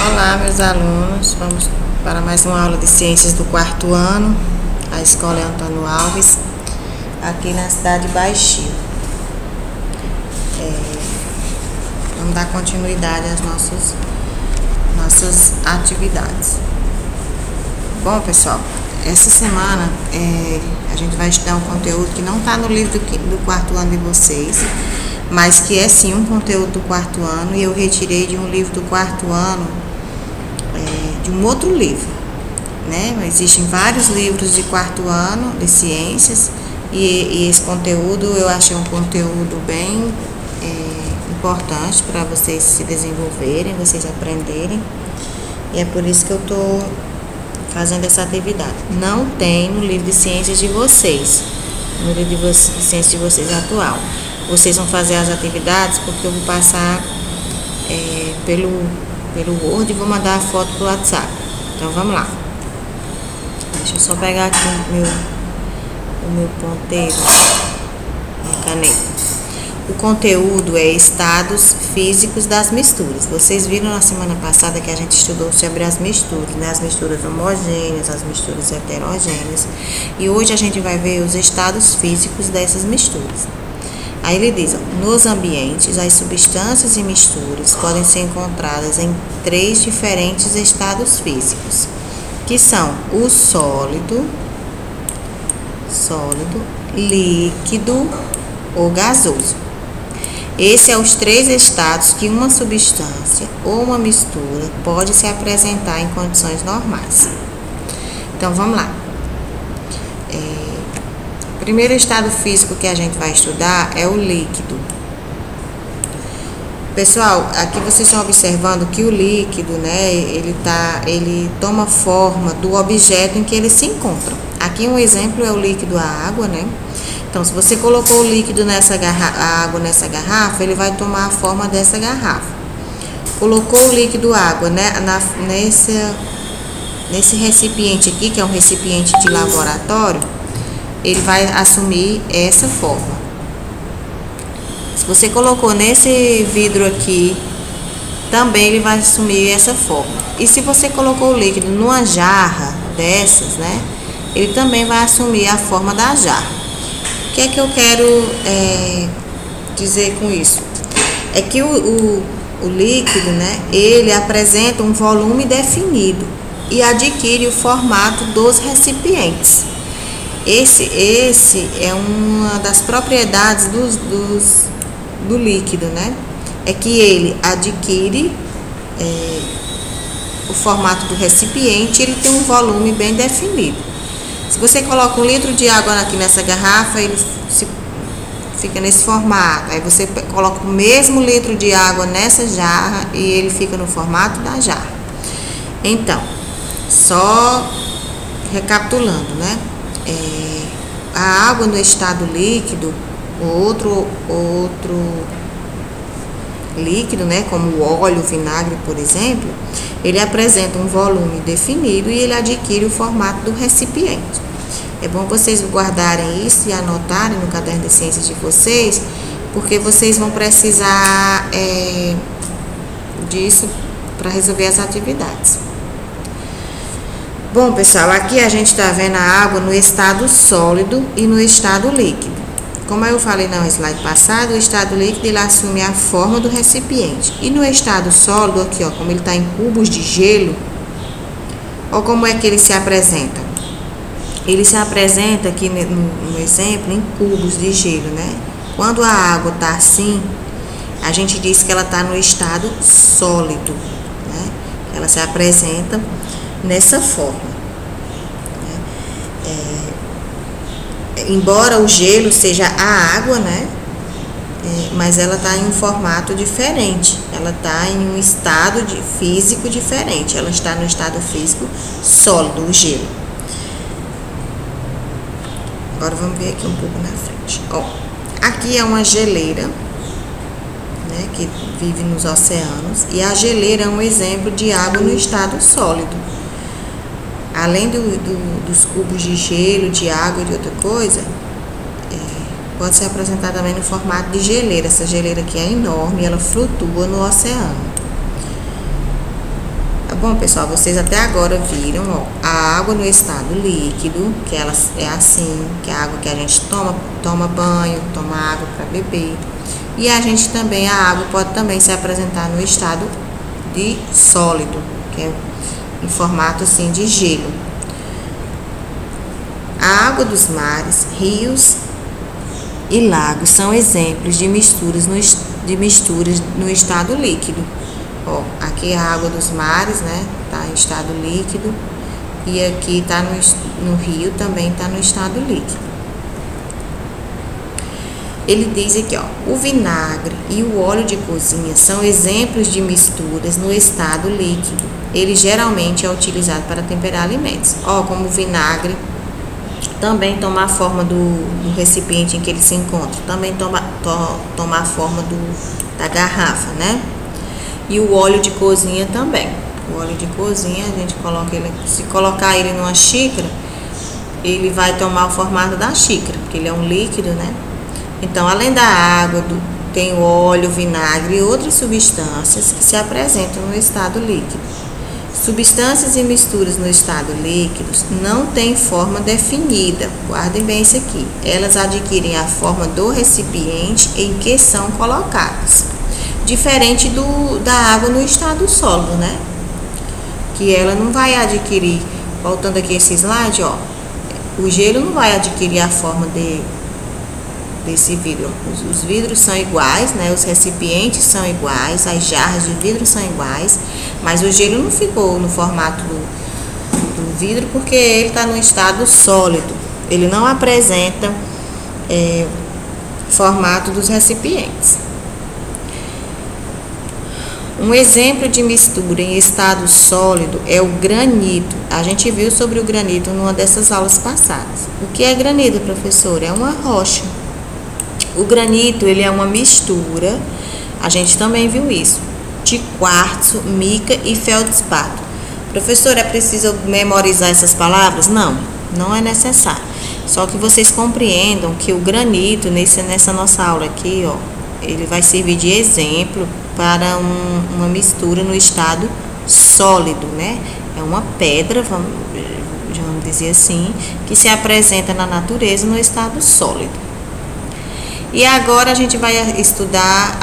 Olá, meus alunos, vamos para mais uma aula de ciências do quarto ano. A escola é Antônio Alves, aqui na cidade de Baixio. Vamos dar continuidade às nossas atividades. Bom, pessoal, essa semana a gente vai estudar um conteúdo que não está no livro do quarto ano de vocês, mas que é sim um conteúdo do quarto ano, e eu retirei de um livro do quarto ano, de um outro livro, né? Existem vários livros de quarto ano de ciências, e esse conteúdo eu achei um conteúdo bem importante para vocês se desenvolverem, vocês aprenderem, e é por isso que eu estou fazendo essa atividade. Não tem no livro de ciências de vocês, no livro de ciências de vocês atual. Vocês vão fazer as atividades porque eu vou passar pelo Word e vou mandar a foto pro WhatsApp. Então vamos lá. Deixa eu só pegar aqui o meu ponteiro, minha caneta. O conteúdo é estados físicos das misturas. Vocês viram na semana passada que a gente estudou sobre as misturas, né? As misturas homogêneas, as misturas heterogêneas. E hoje a gente vai ver os estados físicos dessas misturas. Aí ele diz, nos ambientes, as substâncias e misturas podem ser encontradas em 3 diferentes estados físicos, que são o sólido, líquido ou gasoso. Esses são os 3 estados que uma substância ou uma mistura pode se apresentar em condições normais. Então, vamos lá. O primeiro estado físico que a gente vai estudar é o líquido. Pessoal, aqui vocês estão observando que o líquido, né, ele toma forma do objeto em que ele se encontra. Aqui um exemplo é o líquido, a água, né? Então, se você colocou o líquido a água nessa garrafa, ele vai tomar a forma dessa garrafa. Colocou o líquido água, né, nesse recipiente aqui, que é um recipiente de laboratório, ele vai assumir essa forma. Se você colocou nesse vidro aqui, também ele vai assumir essa forma. E se você colocou o líquido numa jarra dessas, né, ele também vai assumir a forma da jarra. O que é que eu quero dizer com isso? É que o líquido, né, ele apresenta um volume definido e adquire o formato dos recipientes. Esse é uma das propriedades do líquido, né? É que ele adquire o formato do recipiente, ele tem um volume bem definido. Se você coloca 1 litro de água aqui nessa garrafa, ele fica nesse formato. Aí você coloca o mesmo litro de água nessa jarra e ele fica no formato da jarra. Então, só recapitulando, né? A água no estado líquido, outro líquido, né, como o óleo, o vinagre, por exemplo, ele apresenta um volume definido e ele adquire o formato do recipiente. É bom vocês guardarem isso e anotarem no caderno de ciências de vocês, porque vocês vão precisar disso para resolver as atividades. Bom, pessoal, aqui a gente está vendo a água no estado sólido e no estado líquido. Como eu falei no slide passado, o estado líquido ele assume a forma do recipiente. E no estado sólido, aqui, ó, como ele está em cubos de gelo, olha como é que ele se apresenta. Ele se apresenta aqui no exemplo em cubos de gelo, né? Quando a água está assim, a gente diz que ela está no estado sólido, né? Ela se apresenta nessa forma. Embora o gelo seja a água, né? Mas ela está em um formato diferente. Ela está em um estado físico diferente. Ela está no estado físico sólido, o gelo. Agora vamos ver aqui um pouco na frente. Ó, aqui é uma geleira, né, que vive nos oceanos. E a geleira é um exemplo de água no estado sólido. Além dos cubos de gelo, de água e de outra coisa, pode ser apresentada também no formato de geleira. Essa geleira aqui é enorme e ela flutua no oceano. bom, pessoal? Vocês até agora viram, ó, a água no estado líquido, que ela é assim, que é a água que a gente toma banho, toma água para beber. E a gente também, a água pode também se apresentar no estado de sólido, que é em formato assim de gelo. A água dos mares, rios e lagos são exemplos de misturas no estado líquido. Ó, aqui a água dos mares, né, tá em estado líquido, e aqui tá no rio também tá no estado líquido. Ele diz aqui, ó, o vinagre e o óleo de cozinha são exemplos de misturas no estado líquido. Ele geralmente é utilizado para temperar alimentos. Ó, como o vinagre também toma a forma do recipiente em que ele se encontra, também toma a forma da garrafa, né? E o óleo de cozinha também. O óleo de cozinha, a gente coloca ele, se colocar ele numa xícara, ele vai tomar o formato da xícara, porque ele é um líquido, né? Então, além da água, tem o óleo, vinagre e outras substâncias que se apresentam no estado líquido. Substâncias e misturas no estado líquido não têm forma definida. Guardem bem isso aqui. Elas adquirem a forma do recipiente em que são colocadas. Diferente da água no estado sólido, né? Que ela não vai adquirir, voltando aqui esse slide, ó, o gelo não vai adquirir a forma desse vidro. Os vidros são iguais, né? Os recipientes são iguais, as jarras de vidro são iguais, mas o gelo não ficou no formato do vidro porque ele está no estado sólido. Ele não apresenta formato dos recipientes. Um exemplo de mistura em estado sólido é o granito. A gente viu sobre o granito numa dessas aulas passadas. O que é granito, professor? É uma rocha. O granito, ele é uma mistura, a gente também viu isso, de quartzo, mica e feldspato. Professor, é preciso memorizar essas palavras? Não, não é necessário. Só que vocês compreendam que o granito, nessa nossa aula aqui, ó, ele vai servir de exemplo para uma mistura no estado sólido, né? É uma pedra, vamos dizer assim, que se apresenta na natureza no estado sólido. E agora a gente vai estudar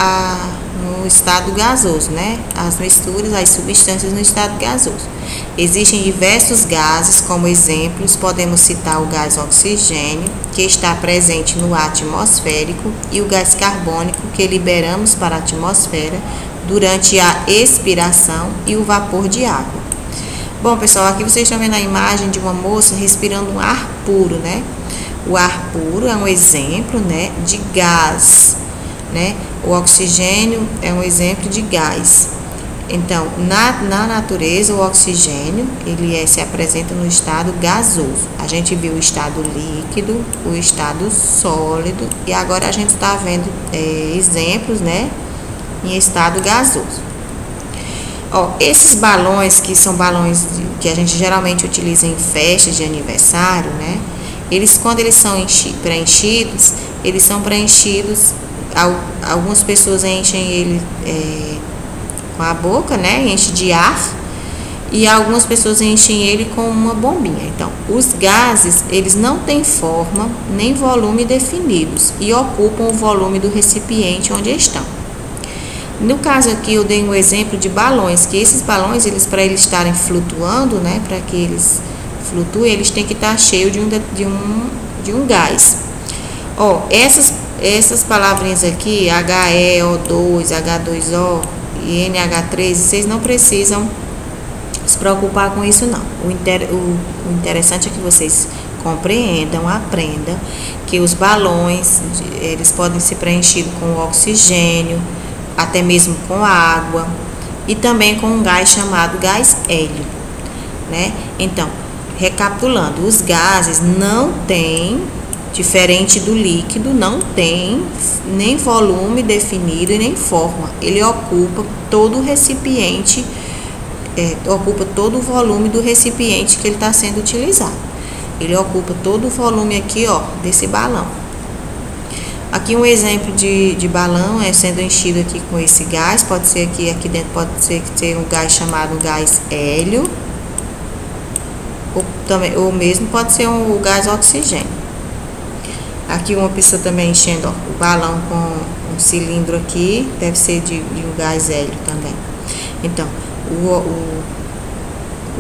no estado gasoso, né? As misturas, as substâncias no estado gasoso. Existem diversos gases, como exemplos, podemos citar o gás oxigênio, que está presente no ar atmosférico, e o gás carbônico, que liberamos para a atmosfera durante a expiração, e o vapor de água. Bom, pessoal, aqui vocês estão vendo a imagem de uma moça respirando um ar puro, né? O ar puro é um exemplo, né, de gás, né? O oxigênio é um exemplo de gás. Então, na natureza, o oxigênio, ele se apresenta no estado gasoso. A gente viu o estado líquido, o estado sólido, e agora a gente está vendo exemplos, né, em estado gasoso. Ó, esses balões, que são balões que a gente geralmente utiliza em festas de aniversário, né? Quando eles são preenchidos, eles são preenchidos, algumas pessoas enchem ele com a boca, né? Enchem de ar, e algumas pessoas enchem ele com uma bombinha. Então, os gases, eles não têm forma nem volume definidos e ocupam o volume do recipiente onde estão. No caso aqui, eu dei um exemplo de balões, que esses balões, para eles estarem flutuando, né? Para que eles flutuem, eles têm que estar cheios de um gás. Ó, essas palavrinhas aqui, HeO2, H2O e NH3, vocês não precisam se preocupar com isso, não. O interessante é que vocês compreendam, aprendam que os balões, eles podem ser preenchidos com oxigênio, até mesmo com água, e também com um gás chamado gás hélio, né? Então, recapitulando, os gases não têm, diferente do líquido, não tem nem volume definido e nem forma. Ele ocupa todo o recipiente, ocupa todo o volume do recipiente que ele está sendo utilizado. Ele ocupa todo o volume aqui, ó, desse balão. Aqui um exemplo de balão sendo enchido aqui com esse gás. Pode ser aqui dentro pode ser que tenha um gás chamado gás hélio, ou mesmo pode ser o gás oxigênio. Aqui uma pessoa também enchendo, ó, o balão com um cilindro aqui, deve ser de um gás hélio também. Então,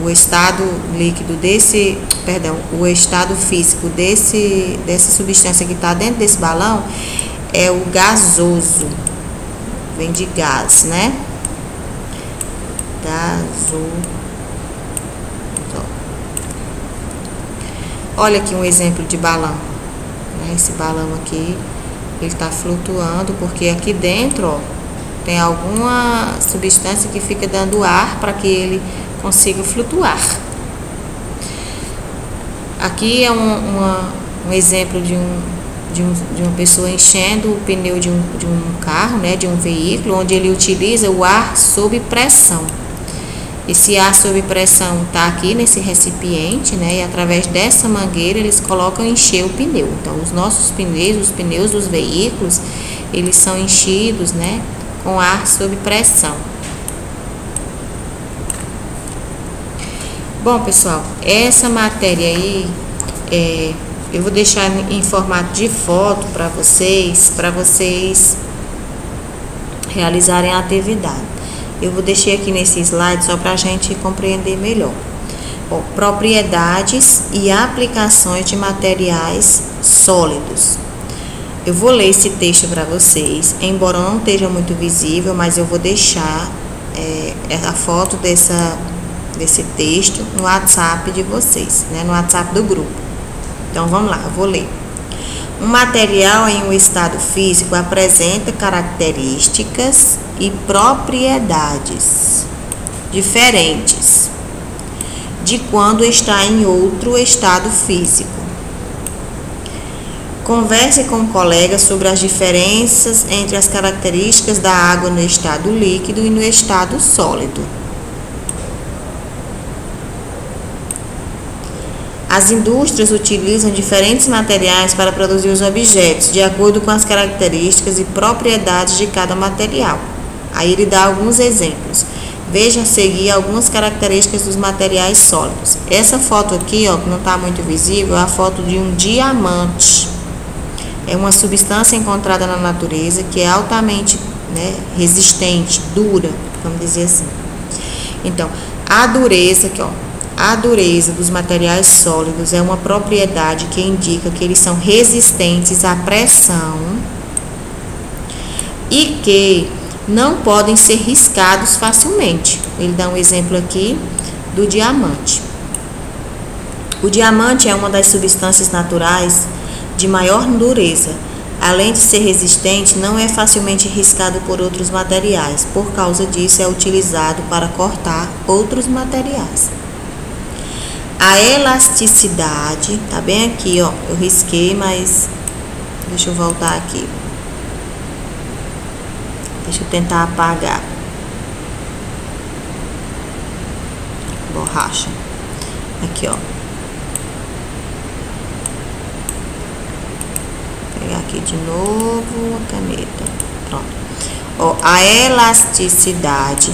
o estado líquido o estado físico dessa substância que está dentro desse balão é o gasoso, vem de gás, né? Olha aqui um exemplo de balão, né? Esse balão aqui, ele está flutuando porque aqui dentro, ó, tem alguma substância que fica dando ar para que ele consiga flutuar. Aqui é um exemplo de uma pessoa enchendo o pneu de um carro, né, de um veículo, onde ele utiliza o ar sob pressão. Esse ar sob pressão está aqui nesse recipiente, né, e através dessa mangueira eles colocam encher o pneu. Então, os nossos pneus, os pneus dos veículos, eles são enchidos, né, com ar sob pressão. Bom, pessoal, essa matéria aí, eu vou deixar em formato de foto para vocês realizarem a atividade. Eu vou deixar aqui nesse slide só para a gente compreender melhor. Bom, propriedades e aplicações de materiais sólidos. Eu vou ler esse texto para vocês, embora não esteja muito visível, mas eu vou deixar a foto desse texto no WhatsApp de vocês, né, no WhatsApp do grupo. Então vamos lá, eu vou ler. Um material em um estado físico apresenta características e propriedades diferentes de quando está em outro estado físico. Converse com um colega sobre as diferenças entre as características da água no estado líquido e no estado sólido. As indústrias utilizam diferentes materiais para produzir os objetos, de acordo com as características e propriedades de cada material. Aí ele dá alguns exemplos. Veja a seguir algumas características dos materiais sólidos. Essa foto aqui, ó, que não está muito visível, é a foto de um diamante. É uma substância encontrada na natureza que é altamente, né, resistente, dura, vamos dizer assim. Então, a dureza aqui, ó. A dureza dos materiais sólidos é uma propriedade que indica que eles são resistentes à pressão e que não podem ser riscados facilmente. Ele dá um exemplo aqui do diamante. O diamante é uma das substâncias naturais de maior dureza. Além de ser resistente, não é facilmente riscado por outros materiais. Por causa disso, é utilizado para cortar outros materiais. A elasticidade, tá bem aqui, ó, eu risquei, mas deixa eu voltar aqui. Deixa eu tentar apagar. Borracha. Aqui, ó. Vou pegar aqui de novo a caneta. Pronto. Ó, a elasticidade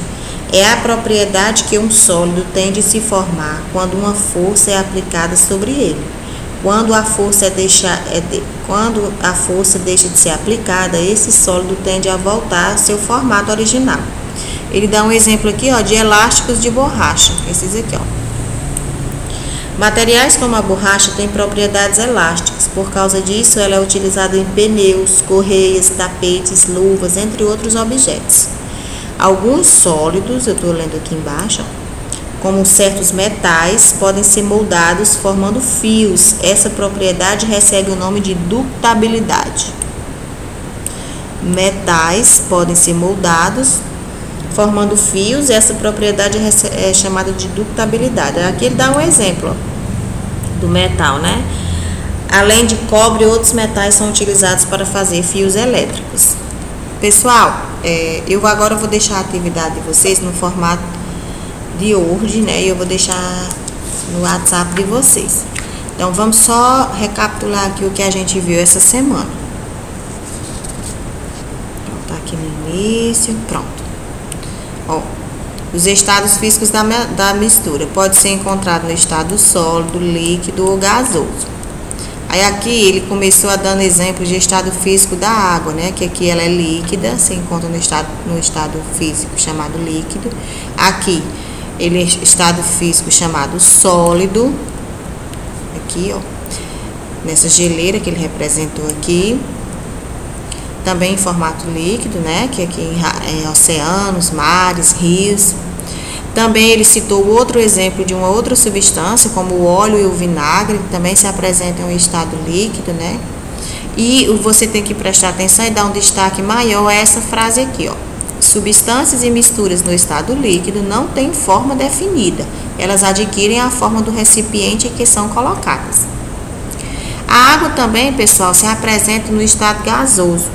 é a propriedade que um sólido tende a se formar quando uma força é aplicada sobre ele. Quando a força deixa de ser aplicada, esse sólido tende a voltar ao seu formato original. Ele dá um exemplo aqui, ó, de elásticos de borracha. Esses aqui, ó. Materiais como a borracha têm propriedades elásticas. Por causa disso, ela é utilizada em pneus, correias, tapetes, luvas, entre outros objetos. Alguns sólidos, eu estou lendo aqui embaixo, como certos metais, podem ser moldados formando fios. Essa propriedade recebe o nome de ductabilidade. Metais podem ser moldados formando fios. Essa propriedade é chamada de ductabilidade. Aqui ele dá um exemplo, ó, do metal, né? Além de cobre, outros metais são utilizados para fazer fios elétricos. Pessoal, eu agora vou deixar a atividade de vocês no formato de Word, né? E eu vou deixar no WhatsApp de vocês. Então, vamos só recapitular aqui o que a gente viu essa semana. aqui no início, pronto. Ó, os estados físicos da mistura pode ser encontrado no estado sólido, líquido ou gasoso. Aí aqui ele começou a dando exemplo de estado físico da água, né? Que aqui ela é líquida, se encontra no estado físico chamado líquido. Aqui ele é estado físico chamado sólido. Aqui, ó, nessa geleira que ele representou aqui. Também em formato líquido, né? Que aqui em oceanos, mares, rios. Também ele citou outro exemplo de uma outra substância, como o óleo e o vinagre, que também se apresentam em estado líquido, né? E você tem que prestar atenção e dar um destaque maior a essa frase aqui, ó. Substâncias e misturas no estado líquido não têm forma definida. Elas adquirem a forma do recipiente em que são colocadas. A água também, pessoal, se apresenta no estado gasoso.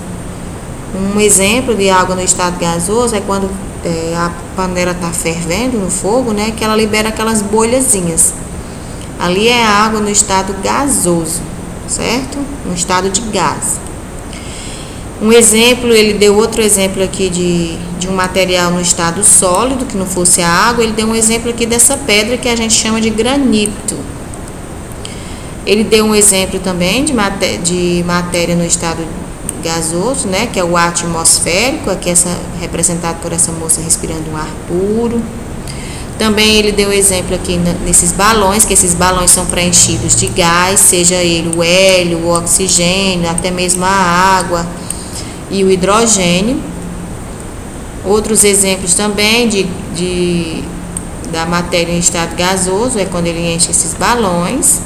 Um exemplo de água no estado gasoso é quando a panela está fervendo no fogo, né? Que ela libera aquelas bolhazinhas. Ali é a água no estado gasoso, certo? No estado de gás. Um exemplo, ele deu outro exemplo aqui de um material no estado sólido, que não fosse a água. Ele deu um exemplo aqui dessa pedra que a gente chama de granito. Ele deu um exemplo também de matéria no estado gasoso, né, que é o ar atmosférico, aqui representado por essa moça respirando um ar puro. Também ele deu exemplo aqui nesses balões, que esses balões são preenchidos de gás, seja ele o hélio, o oxigênio, até mesmo a água e o hidrogênio. Outros exemplos também da matéria em estado gasoso é quando ele enche esses balões.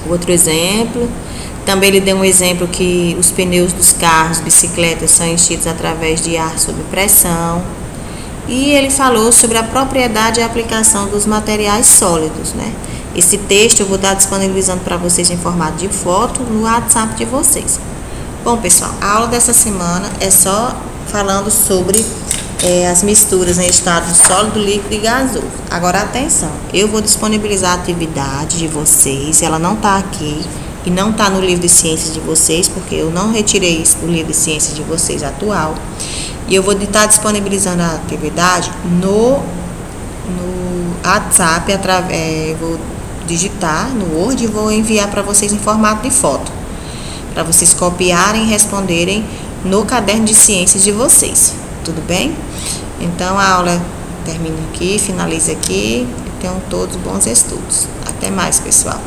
Outro exemplo. Também ele deu um exemplo que os pneus dos carros, bicicletas, são enchidos através de ar sob pressão. E ele falou sobre a propriedade e aplicação dos materiais sólidos, né? Esse texto eu vou estar disponibilizando para vocês em formato de foto no WhatsApp de vocês. Bom, pessoal, a aula dessa semana é só falando sobre as misturas em estado sólido, líquido e gasoso. Agora, atenção, eu vou disponibilizar a atividade de vocês, ela não está aqui. E não está no livro de ciências de vocês, porque eu não retirei isso do livro de ciências de vocês atual. E eu vou estar disponibilizando a atividade no WhatsApp, vou digitar no Word e vou enviar para vocês em formato de foto, para vocês copiarem e responderem no caderno de ciências de vocês. Tudo bem? Então a aula termina aqui, finaliza aqui. Tenham todos bons estudos. Até mais, pessoal.